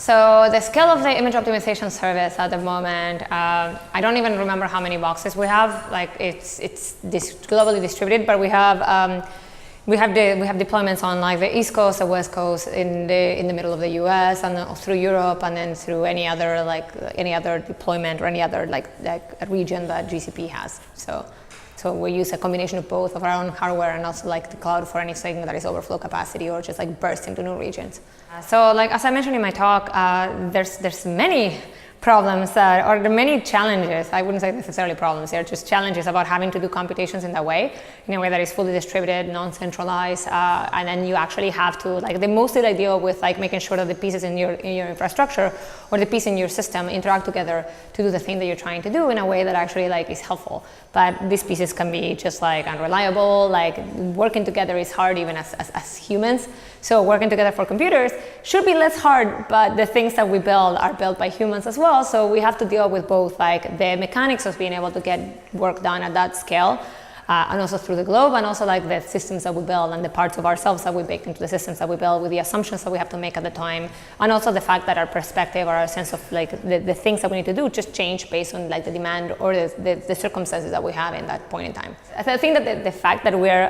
So the scale of the image optimization service at the moment, I don't even remember how many boxes we have. Like it's globally distributed, but we have deployments on like the East Coast, the West Coast, in the middle of the U.S. and through Europe, and then through any other deployment or any other like region that GCP has. So we use a combination of both of our own hardware and also like the cloud for anything that is overflow capacity or just like burst into new regions. So like as I mentioned in my talk, there's many problems or the many challenges. I wouldn't say necessarily problems, they're just challenges about having to do computations in a way that is fully distributed, non-centralized, and then you actually have to, like, they mostly deal with like making sure that the pieces in your infrastructure or the piece in your system interact together to do the thing that you're trying to do in a way that actually like is helpful. But these pieces can be just like unreliable, like working together is hard even as humans. So working together for computers should be less hard, but the things that we build are built by humans as well. So we have to deal with both like the mechanics of being able to get work done at that scale, and also through the globe, and also like the systems that we build and the parts of ourselves that we bake into the systems that we build with the assumptions that we have to make at the time, and also the fact that our perspective or our sense of like the things that we need to do just change based on like the demand or the circumstances that we have in that point in time. I think that the fact that we're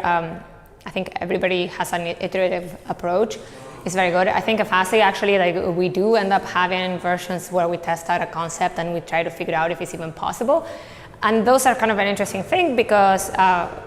I think everybody has an iterative approach is very good. I think at Fastly actually like we do end up having versions where we test out a concept and we try to figure out if it's even possible. And those are kind of an interesting thing because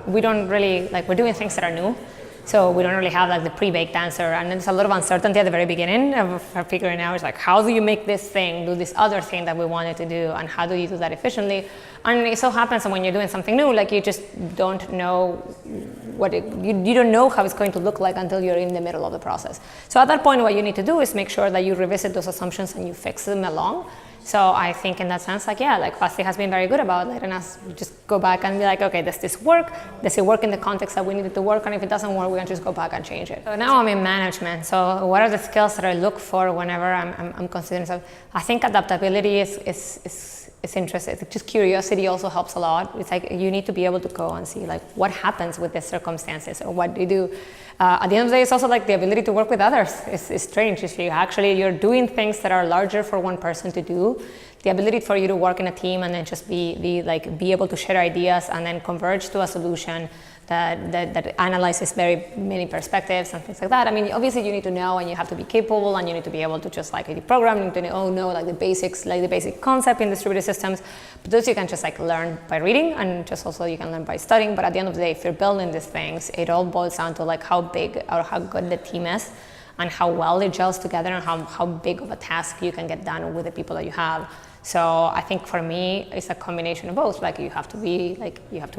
we don't really, like, we're doing things that are new. So we don't really have like the pre-baked answer, and there's a lot of uncertainty at the very beginning of figuring out, it's like, how do you make this thing do this other thing that we wanted to do, and how do you do that efficiently? And it so happens that when you're doing something new, like you just don't know you don't know how it's going to look like until you're in the middle of the process. So at that point, what you need to do is make sure that you revisit those assumptions and you fix them along. So I think in that sense, like, yeah, like Fastly has been very good about letting us just go back and be like, okay, does this work? Does it work in the context that we need it to work? And if it doesn't work, we can just go back and change it. So now I'm in management. So what are the skills that I look for whenever I'm considering stuff? I think adaptability is interesting. Just curiosity also helps a lot. It's like you need to be able to go and see like what happens with the circumstances or what do you do. At the end of the day, it's also like the ability to work with others. It's strange. If you're doing things that are larger for one person to do, the ability for you to work in a team and then just be able to share ideas and then converge to a solution that analyzes very many perspectives and things like that. I mean, obviously you need to know and you have to be capable and you need to be able to just like program, you need to know like the basics, like the basic concept in distributed systems. But those you can just like learn by reading, and just also you can learn by studying. But at the end of the day, if you're building these things, it all boils down to like how big or how good the team is and how well it gels together and how big of a task you can get done with the people that you have. So I think for me, it's a combination of both. Like you have to be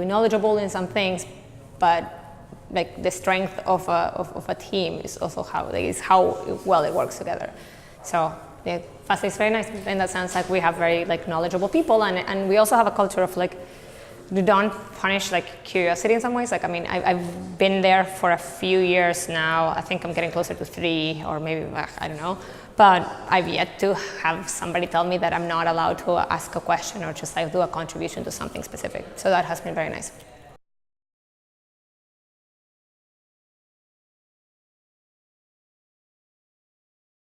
knowledgeable in some things, but like the strength of a team is also how well it works together. So Fastly is very nice in that sense. Like we have very like knowledgeable people, and we also have a culture of like we don't punish like curiosity in some ways. Like I mean, I've been there for a few years now. I think I'm getting closer to 3 or maybe I don't know. But I've yet to have somebody tell me that I'm not allowed to ask a question or just like do a contribution to something specific. So that has been very nice.